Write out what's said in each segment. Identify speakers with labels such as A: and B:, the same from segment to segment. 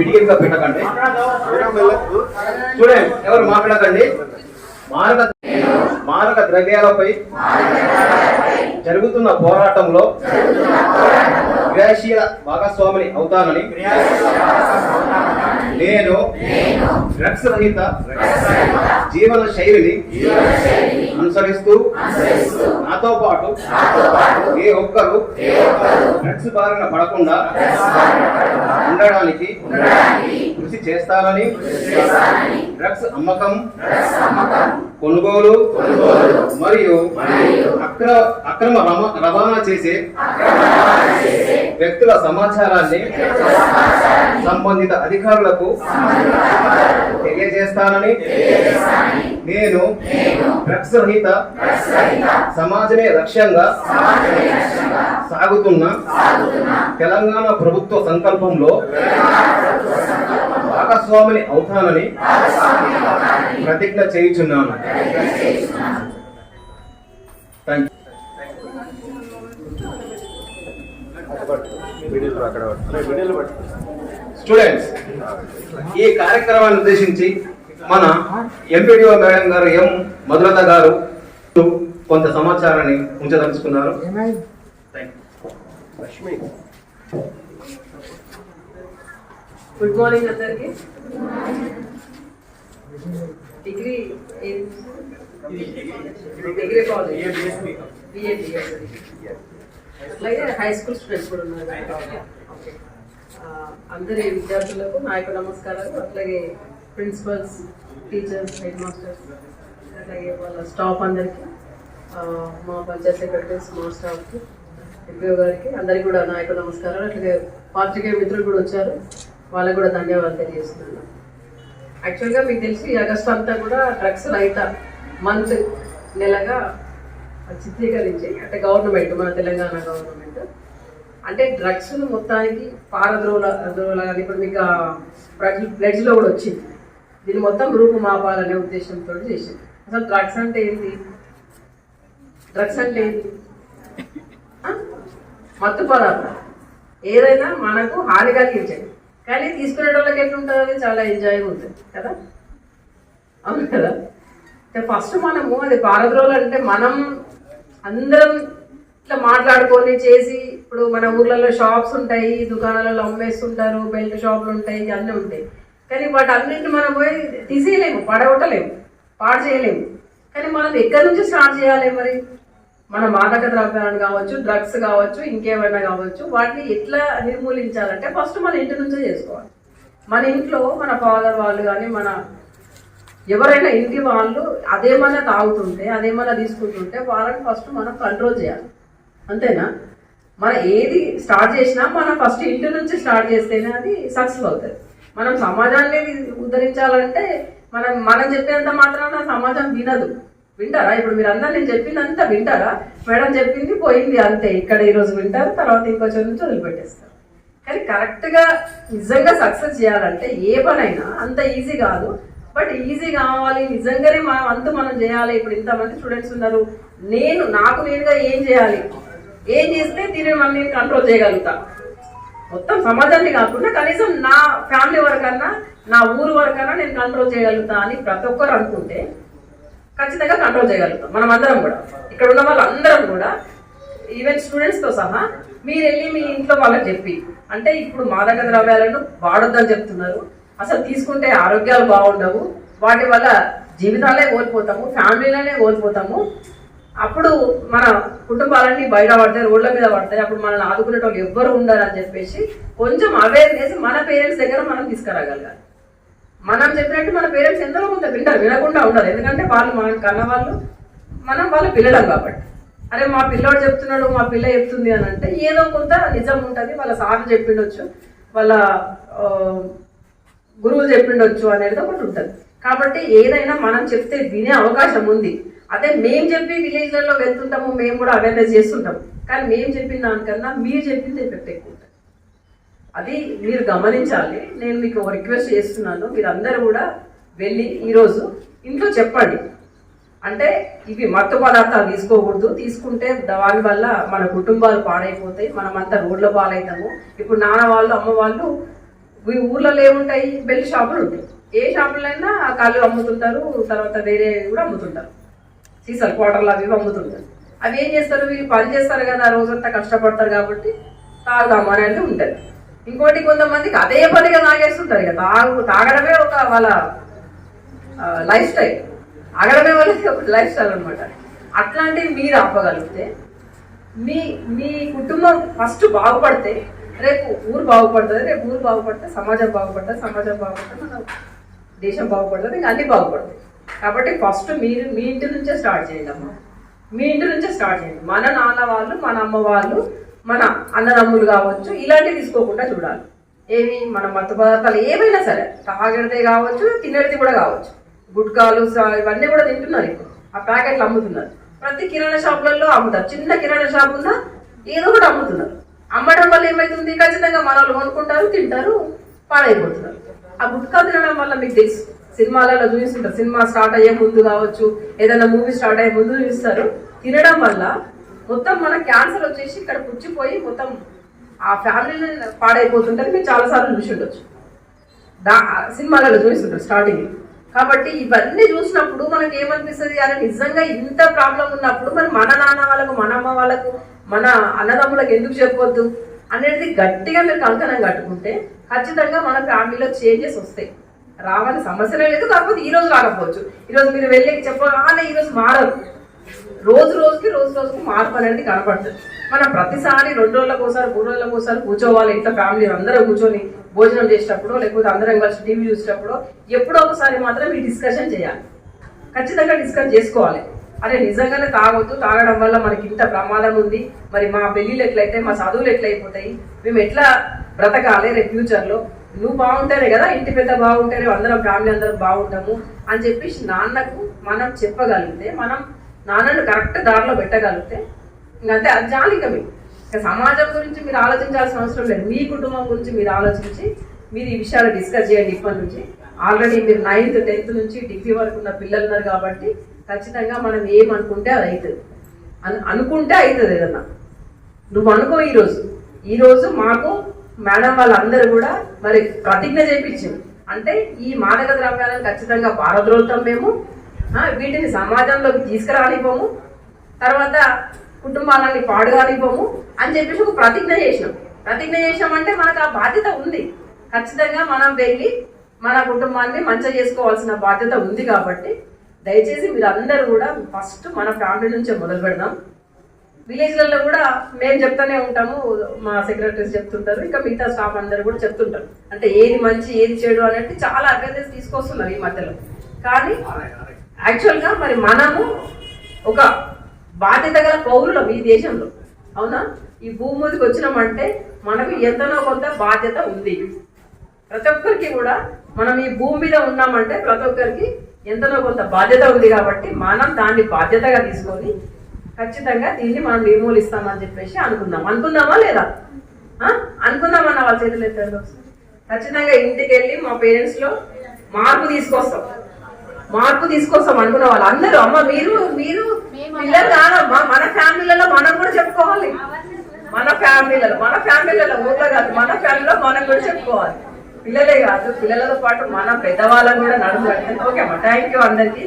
A: కిటికీగా పెట్టకండి. చూడండి, ఎవరు మాట్లాడకండి. మారక ద్రవ్యాలపై జరుగుతున్న పోరాటంలో క్రియాశీల భాగస్వామిని అవుతానని నేను డ్రగ్స్ రహిత జీవన శైలిని అనుసరిస్తూ నాతో పాటు ఏ ఒక్కరు డ్రగ్స్ బారిన పడకుండా ఉండడానికి కృషి చేస్తానని, డ్రగ్స్ అమ్మకం, కొనుగోలు మరియు అక్రమ రవాణా చేసే వ్యక్తుల సమాచారాన్ని సంబంధిత అధికారులకు తెలియజేస్తానని, నేను డ్రగ్స్ రహిత సమాజమే లక్ష్యంగా సాగుతున్న తెలంగాణ ప్రభుత్వ సంకల్పంలో భాగస్వామిని అవుతానని ప్రతిజ్ఞ చేయుచున్నాను. స్టూడెంట్స్, ఈ కార్యక్రమాన్ని ఉద్దేశించి మన ఎంపీడీఓ మేడం గారు ఎం మధులత గారు కొంత సమాచారాన్ని ఉంచదలుచుకున్నారు.
B: గుడ్ మార్నింగ్ అందరికి. డిగ్రీ కాలేజ్ అట్లాగే హై స్కూల్ స్టూడెంట్స్ కూడా ఉన్నారు. అందరి విద్యార్థులకు నా యొక్క నమస్కారాలు. అట్లాగే ప్రిన్సిపల్స్, టీచర్స్, హెడ్ మాస్టర్స్, అట్లాగే వాళ్ళ స్టాఫ్ అందరికీ, మా పంచాయత్ సెక్రటరీస్, మా స్టాఫ్కి, ఎంపీఓ గారికి అందరికీ కూడా నా యొక్క నమస్కారాలు. అట్లాగే పాత్రికేయ మిత్రులు కూడా వచ్చారు, వాళ్ళకు కూడా ధన్యవాదాలు తెలియజేస్తున్నాను. యాక్చువల్గా మీకు తెలిసి ఆగస్టు అంతా కూడా డ్రగ్స్ రహిత మంత్ నెలగా చిత్రీకరించి, అంటే గవర్నమెంట్, మన తెలంగాణ గవర్నమెంట్ అంటే డ్రగ్స్ మొత్తానికి పారద్రోల ఇప్పుడు మీకు బ్లడ్స్లో కూడా వచ్చింది. దీన్ని మొత్తం రూపుమాపాలనే ఉద్దేశంతో చేసింది. అసలు డ్రగ్స్ అంటే ఏంటి? డ్రగ్స్ అంటే ఏంటి? మత్తు పదార్థం ఏదైనా మనకు హాని కలిగించండి, కానీ తీసుకునే వాళ్ళకి ఎట్లుంటుంది, అది చాలా ఎంజాయ్గా ఉంటుంది కదా, అవును కదా. ఫస్ట్ మనము అది పారద్రోలు అంటే మనం అందరం ఇట్లా మాట్లాడుకొని చేసి, ఇప్పుడు మన ఊర్లలో షాప్స్ ఉంటాయి, దుకాణాలలో అమ్మేస్తుంటారు, బెల్ట్ షాపులు ఉంటాయి, అన్నీ ఉంటాయి. కానీ వాటి అన్నింటిని మనం పోయి తీసేయలేము, పడగొట్టలేము, పాడు చేయలేము. కానీ మనం ఎక్కడి నుంచి స్టార్ట్ చేయాలి? మరి మన మాదక ద్రవ్యాలు కావచ్చు, డ్రగ్స్ కావచ్చు, ఇంకేమైనా కావచ్చు, వాటిని ఎట్లా నిర్మూలించాలంటే ఫస్ట్ మన ఇంటి నుంచే చేసుకోవాలి. మన ఇంట్లో మన ఫాదర్ వాళ్ళు కానీ, మన ఎవరైనా ఇంటి వాళ్ళు అదేమన్నా తాగుతుంటే, అదేమన్నా తీసుకుంటుంటే వాళ్ళని ఫస్ట్ మనం కంట్రోల్ చేయాలి. అంతేనా? మనం ఏది స్టార్ట్ చేసినా మనం ఫస్ట్ ఇంటి నుంచి స్టార్ట్ చేస్తేనే అది సక్సెస్ అవుతుంది. మనం సమాజాన్ని ఉద్ధరించాలంటే మనం చెప్పేంత మాత్రాన సమాజం వినదు. వింటారా? ఇప్పుడు మీరు అందరూ నేను చెప్పిందంతా వింటారా? మేడం చెప్పింది పోయింది అంతే, ఇక్కడ ఈరోజు వింటారు, తర్వాత ఇంకొంచెం నుంచి వదిలిపెట్టేస్తారు. కానీ కరెక్ట్గా నిజంగా సక్సెస్ చేయాలంటే ఏ పనైనా అంత ఈజీ కాదు. బట్ ఈజీ కావాలి, నిజంగానే మనం చేయాలి. ఇప్పుడు ఇంతమంది స్టూడెంట్స్ ఉన్నారు, నాకు నేనుగా ఏం చేయాలి, ఏం చేస్తే దీన్ని నేను కంట్రోల్ చేయగలుగుతా, మొత్తం సమాజాన్ని కాకుండా కనీసం నా ఫ్యామిలీ వరకన్నా, నా ఊరు వరకన్నా నేను కంట్రోల్ చేయగలుగుతా అని ప్రతి ఒక్కరు అనుకుంటే ఖచ్చితంగా కంట్రోల్ చేయగలుగుతాం. మనం అందరం కూడా, ఇక్కడ ఉన్న వాళ్ళందరం కూడా, ఈవెన్ స్టూడెంట్స్తో సహా మీరు వెళ్ళి మీ ఇంట్లో వాళ్ళకి చెప్పి, అంటే ఇప్పుడు మాదక ద్రవ్యాలను వాడొద్దని చెప్తున్నారు, అసలు తీసుకుంటే ఆరోగ్యాలు బాగుండవు, వాటి వల్ల జీవితాలే కోల్పోతాము, ఫ్యామిలీలనే కోల్పోతాము, అప్పుడు మన కుటుంబాలన్నీ బయట పడతాయి, రోడ్ల మీద పడతాయి, అప్పుడు మనల్ని ఆదుకునే వాళ్ళు ఎవ్వరు ఉండరు అని చెప్పేసి కొంచెం అవేర్నెస్ మన పేరెంట్స్ దగ్గర మనం తీసుకురాగలగాలి. మనం చెప్పినట్టు మన పేరెంట్స్ ఎంతలో కొంత వింటారు, వినకుండా ఉండరు. ఎందుకంటే వాళ్ళు మనం కన్నవాళ్ళు, మనం వాళ్ళ పిల్లలం కాబట్టి. అరే మా పిల్లోడు చెప్తున్నాడు, మా పిల్ల చెప్తుంది అని అంటే ఏదో కొంత నిజం ఉంటుంది, వాళ్ళ సార్లు చెప్పిండొచ్చు, వాళ్ళ గురువులు చెప్పిండొచ్చు అనేది ఒకటి ఉంటుంది. కాబట్టి ఏదైనా మనం చెప్తే వినే అవకాశం ఉంది. అదే మేము చెప్పి విలేజ్లలో వెళ్తుంటాము, మేము కూడా అవేర్నెస్ చేస్తుంటాము, కానీ మేము చెప్పిన దానికన్నా మీరు చెప్పింది ఎఫెక్ట్ ఎక్కువ ఉంటుంది. అది మీరు గమనించాలి. నేను మీకు ఒక రిక్వెస్ట్ చేస్తున్నాను, మీరందరూ కూడా వెళ్ళి ఈరోజు ఇంట్లో చెప్పండి. అంటే ఇవి మత్తు పదార్థాలు తీసుకోకూడదు, తీసుకుంటే దాని వల్ల మన కుటుంబాలు పాడైపోతాయి, మనమంతా రోడ్ల పాలవుతాము. ఇప్పుడు నాన్న వాళ్ళు, అమ్మ వాళ్ళు ఊర్లలో ఏముంటాయి, బెల్ట్ షాపులు ఉంటాయి. ఏ షాపులైనా కళ్ళు అమ్ముతుంటారు, తర్వాత వేరే కూడా అమ్ముతుంటారు, సీసాలు క్వార్టర్లు అవి అమ్ముతుంటారు. అవి ఏం చేస్తారు, వీళ్ళు పని చేస్తారు కదా, రోజంతా కష్టపడతారు కాబట్టి తాగుదాము అనేది ఉంటుంది. ఇంకోటి కొంతమందికి అదే పనిగా తాగేస్తుంటారు ఇక తాగడమే ఒక వాళ్ళ లైఫ్ స్టైల్, తాగడమే వాళ్ళకి ఒక లైఫ్ స్టైల్ అనమాట. అట్లాంటివి మీరు ఆపగలిగితే మీ మీ కుటుంబం ఫస్ట్ బాగుపడితే రేపు ఊరు బాగుపడుతుంది, రేపు ఊరు బాగుపడితే సమాజం బాగుపడుతుంది, సమాజం బాగుపడితే మన దేశం బాగుపడుతుంది, ఇంకా అన్నీ బాగుపడతాయి. కాబట్టి ఫస్ట్ మీరు మీ ఇంటి నుంచే స్టార్ట్ చేయండి అమ్మ, మీ ఇంటి నుంచే స్టార్ట్ చేయండి. మన నాన్న వాళ్ళు, మన అమ్మ వాళ్ళు, మన అన్నదమ్ములు కావచ్చు, ఇలాంటివి తీసుకోకుండా చూడాలి. ఏమి మన మత్తు పదార్థాలు ఏమైనా సరే, తాగడితే కావచ్చు, తినేది కూడా కావచ్చు, గుట్కాలు ఇవన్నీ కూడా తింటున్నారు. ఇప్పుడు ఆ ప్యాకెట్లు అమ్ముతున్నారు, ప్రతి కిరాణా షాపులలో అమ్ముతారు. చిన్న కిరాణా షాప్ ఉన్నా ఏదో కూడా అమ్ముతున్నారు. అమ్మడం వల్ల ఏమైతుంది, ఖచ్చితంగా మన వాళ్ళు కొనుక్కుంటారు, తింటారు, పాడైపోతున్నారు. ఆ గుట్కా తినడం వల్ల మీకు తెలుసు, సినిమాలలో చూపిస్తుంటారు, సినిమా స్టార్ట్ అయ్యే ముందు కావచ్చు, ఏదైనా మూవీ స్టార్ట్ అయ్యే ముందు చూపిస్తారు. తినడం వల్ల మొత్తం మన క్యాన్సర్ వచ్చేసి ఇక్కడ పుచ్చిపోయి మొత్తం ఆ ఫ్యామిలీని పాడైపోతుంటారు. మీరు చాలాసార్లు చూసి ఉండొచ్చు, సినిమాలలో చూపిస్తుంటారు స్టార్టింగ్. కాబట్టి ఇవన్నీ చూసినప్పుడు మనకి ఏమనిపిస్తుంది, అరే నిజంగా ఇంత ప్రాబ్లం ఉన్నప్పుడు మరి మన నాన్న వాళ్ళకు, మన అమ్మ వాళ్ళకు, మన అన్నదమ్ములకు ఎందుకు చెప్పొద్దు అనేది గట్టిగా మీరు కంకణం కట్టుకుంటే ఖచ్చితంగా మన ఫ్యామిలీలో చేంజెస్ వస్తాయి. రావని సమస్యలే లేదు, కాకపోతే ఈ రోజు రాకపోవచ్చు. ఈరోజు మీరు వెళ్ళి చెప్పగానే ఈరోజు మారరు, రోజు రోజుకి మార్పు అనేది కనపడుతుంది. మనం ప్రతిసారి 2 రోజులకు ఒకసారి 3 రోజులకు ఒకసారి కూర్చోవాలి ఇంట్లో ఫ్యామిలీ అందరూ కూర్చొని భోజనం చేసేటప్పుడు, లేకపోతే అందరం కలిసి టీవీ చూసేటప్పుడు ఎప్పుడో ఒకసారి మాత్రం ఈ డిస్కషన్ చేయాలి. ఖచ్చితంగా డిస్కస్ చేసుకోవాలి. అరే నిజంగానే తాగొద్దు, తాగడం వల్ల మనకి ఇంత ప్రమాదం ఉంది, మరి మా పెళ్ళిళ్ళు ఎట్లయితే, మా చదువులు ఎట్లయిపోతాయి, మేము ఎట్లా బ్రతకాలి రేపు ఫ్యూచర్లో, నువ్వు బాగుంటేనే కదా ఇంటి పెద్ద బాగుంటేనే అందరం ఫ్యామిలీ అందరం బాగుంటాము అని చెప్పేసి నాన్నకు మనం చెప్పగలిగితే, మనం నాన్నను కరెక్ట్ దారిలో పెట్టగలిగితే ఇంకంతే, అది జాలిక మీకు. ఇక సమాజం గురించి మీరు ఆలోచించాల్సిన అవసరం లేదు, మీ కుటుంబం గురించి మీరు ఆలోచించి మీరు ఈ విషయాలు డిస్కస్ చేయండి. ఇప్పటి నుంచి ఆల్రెడీ మీరు 9th 10th నుంచి డిగ్రీ వరకు ఉన్న పిల్లలు ఉన్నారు కాబట్టి ఖచ్చితంగా మనం ఏమనుకుంటే అది అవుతుంది, అనుకుంటే అవుతుంది. ఏదన్నా నువ్వు అనుకో, ఈరోజు మాకు మేడం వాళ్ళందరూ కూడా మరి ప్రతిజ్ఞ చేయించింది, అంటే ఈ మాదక ద్రవ్యాలను ఖచ్చితంగా పారద్రోలుతాం మేము, వీటిని సమాజంలోకి తీసుకురానిపోము, తర్వాత కుటుంబాలని పాడుగానిపోము అని చెప్పేసి ఒక ప్రతిజ్ఞ చేసినామంటే మనకు ఆ బాధ్యత ఉంది. ఖచ్చితంగా మనం వెళ్ళి మన కుటుంబాన్ని మంచిగా చేసుకోవాల్సిన బాధ్యత ఉంది. కాబట్టి దయచేసి మీరు అందరూ కూడా ఫస్ట్ మన ఫ్యామిలీ నుంచే మొదలు పెడదాం. విలేజ్లలో కూడా మేము చెప్తానే ఉంటాము, మా సెక్రటరీస్ చెప్తుంటారు, ఇంకా మిగతా స్టాఫ్ అందరూ కూడా చెప్తుంటారు. అంటే ఏది మంచి ఏది చెడు అనేది చాలా అవేర్నెస్ తీసుకొస్తున్నారు ఈ మధ్యలో. కానీ యాక్చువల్గా మరి మనము ఒక బాధ్యత గల పౌరులం ఈ దేశంలో, అవునా? ఈ భూమి మీదకి వచ్చినామంటే మనకు ఎంతనో కొంత బాధ్యత ఉంది. ప్రతి ఒక్కరికి కూడా మనం ఈ భూమి మీద ఉన్నామంటే ప్రతి ఒక్కరికి ఎంతనో కొంత బాధ్యత ఉంది. కాబట్టి మనం దాన్ని బాధ్యతగా తీసుకొని ఖచ్చితంగా దీన్ని మనం నిర్మూలిస్తామని చెప్పేసి అనుకుందామా లేదా? అనుకుందామన్న వాళ్ళ చేతులు ఎత్తారు. ఖచ్చితంగా ఇంటికి వెళ్ళి మా పేరెంట్స్ లో మార్పు తీసుకొస్తాం అనుకున్న వాళ్ళు అందరూ, అమ్మ మీరు పిల్లలు కాదమ్మా, మన ఫ్యామిలీలలో మనం కూడా చెప్పుకోవాలి, మన ఫ్యామిలీలలో ఊర్లో కాదు, మన ఫ్యామిలీలో మనం కూడా చెప్పుకోవాలి. పిల్లలే కాదు, పిల్లలతో పాటు మన పెద్దవాళ్ళని కూడా నడుము. ఓకే అమ్మా, థ్యాంక్ యూ అందరికి.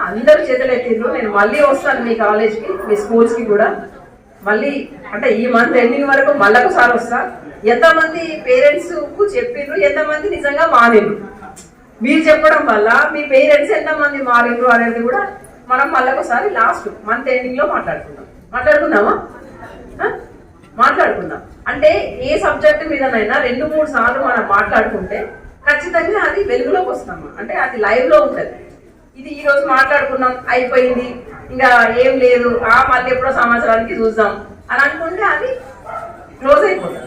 B: అందరు చేతులు ఎత్తిండ్రు. నేను మళ్ళీ వస్తాను మీ కాలేజ్కి, మీ స్కూల్స్కి కూడా మళ్ళీ, అంటే ఈ మంత్ ఎండింగ్ వరకు మళ్ళీ ఒకసారి వస్తా. ఎంతమంది పేరెంట్స్ కు చెప్పిండ్రు, ఎంతమంది నిజంగా మారిండ్రు, మీరు చెప్పడం వల్ల మీ పేరెంట్స్ ఎంతమంది మారిండ్రు అనేది కూడా మనం మళ్ళీ ఒకసారి లాస్ట్ మంత్ ఎండింగ్ లో మాట్లాడుకుందామా? మాట్లాడుకుందాం. అంటే ఏ సబ్జెక్ట్ మీదనైనా 2-3 సార్లు మనం మాట్లాడుకుంటే ఖచ్చితంగా అది వెలుగులోకి వస్తామా, అంటే అది లైవ్ లో ఉంటుంది. ఇది ఈ రోజు మాట్లాడుకున్నాం అయిపోయింది, ఇంకా ఏం లేదు, మళ్ళీ ఎప్పుడో సంవత్సరానికి చూద్దాం అని అనుకుంటే అది క్లోజ్ అయిపోతుంది,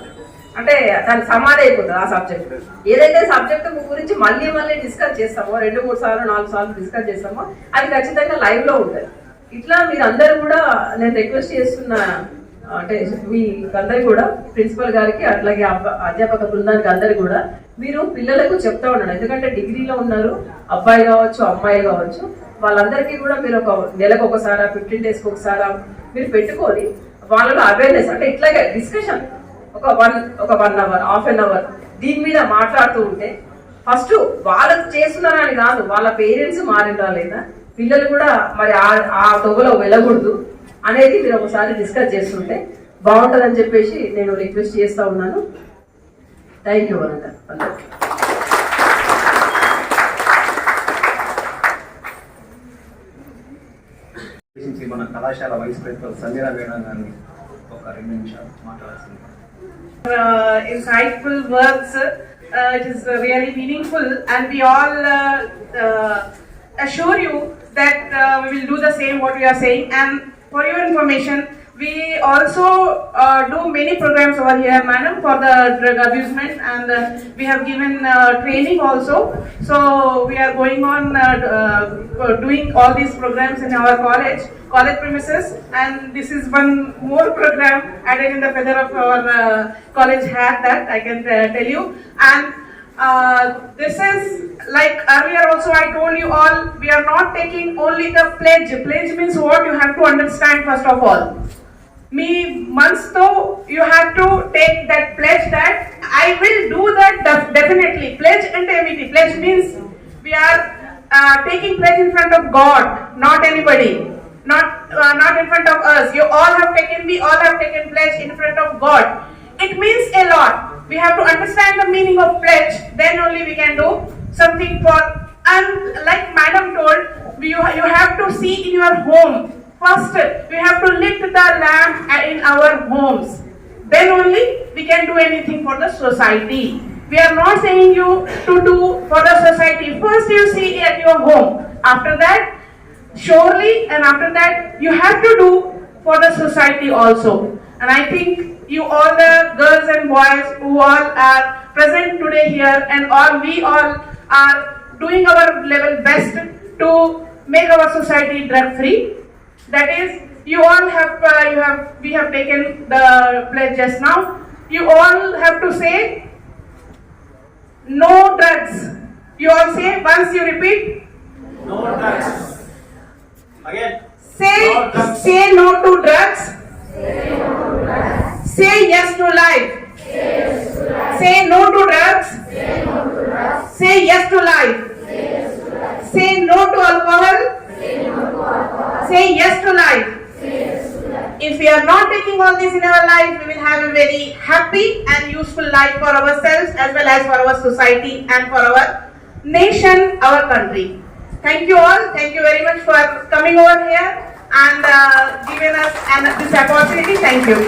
B: అంటే దానికి సమాధి అయిపోతుంది ఆ సబ్జెక్ట్. ఏదైతే సబ్జెక్ట్ గురించి మళ్ళీ డిస్కస్ చేస్తామో, 2-3 సార్లు 4 సార్లు డిస్కస్ చేస్తామో అది ఖచ్చితంగా లైవ్ లో ఉంటుంది. ఇట్లా మీరు అందరూ కూడా నేను రిక్వెస్ట్ చేస్తున్న, అంటే మీ అందరికి కూడా ప్రిన్సిపల్ గారికి అట్లాగే అధ్యాపక బృందానికి అందరికి కూడా మీరు పిల్లలకు చెప్తా ఉన్నాడు. ఎందుకంటే డిగ్రీలో ఉన్నారు అబ్బాయి కావచ్చు అమ్మాయిలు కావచ్చు, వాళ్ళందరికీ కూడా మీరు ఒక నెలకు ఒకసారి 15 days ఒకసారి మీరు పెట్టుకొని వాళ్ళలో అవేర్నెస్, అంటే ఇట్లాగే డిస్కషన్ ఒక 1 hour, హాఫ్ అన్ అవర్ దీని మీద మాట్లాడుతూ ఉంటే ఫస్ట్ వాళ్ళకి చేస్తున్నారని కాదు, వాళ్ళ పేరెంట్స్ మారిందా లేదా, పిల్లలు కూడా మరి ఆ తొగలో వెళ్ళకూడదు అనేది మీరు ఒకసారి డిస్కస్ చేస్తుంటే బాగుంటుందని చెప్పేసి నేను రిక్వెస్ట్ చేస్తా ఉన్నాను. థ్యాంక్ యూ అనంత.
A: మన కళాశాల వైస్ ప్రిన్సిపల్ సంజన మేడం గారిని ఒక 2 నిమిషాలు మాట్లాడాల్సింది.
C: Insightful words. It is really meaningful, and we all assure you that we will do the same what we are saying. And for your information, we also do many programs over here, madam, for the drug abusement, and we have given training also. So we are going on doing all these programs in our college premises, and this is one more program added in the feather of our college hat, that I can tell you. And this is like earlier also I told you all, we are not taking only the pledge. Pledge means what? You have to understand first of all. Me months though you have to take that pledge that I will do that definitely. Pledge and emity. Pledge means we are taking pledge in front of God, not anybody, not in front of us. We all have taken pledge in front of God. It means a lot. We have to understand the meaning of pledge, then only we can do something for. And like madam told, you have to see in your home. First, we have to light the lamp in our homes. Then only we can do anything for the society. We are not saying you to do for the society. First you see at your home. After that, surely, and after that, you have to do for the society also. And I think you all the girls and boys who all are present today here, and we all are doing our level best to make our society drug free. That is, you all have we have taken the pledge just now. You all have to say no drugs. You all say, once you repeat,
D: no drugs. Again.
C: Say no to drugs. Say yes to life. Say no to drugs. Say yes to life. Say no to alcohol. Say yes to life. If we are not taking all this in our life, we will have a very happy and useful life for ourselves as well as for our society and for our nation, our country. Thank you all. Thank you very much for coming over here and giving us this opportunity. Thank you.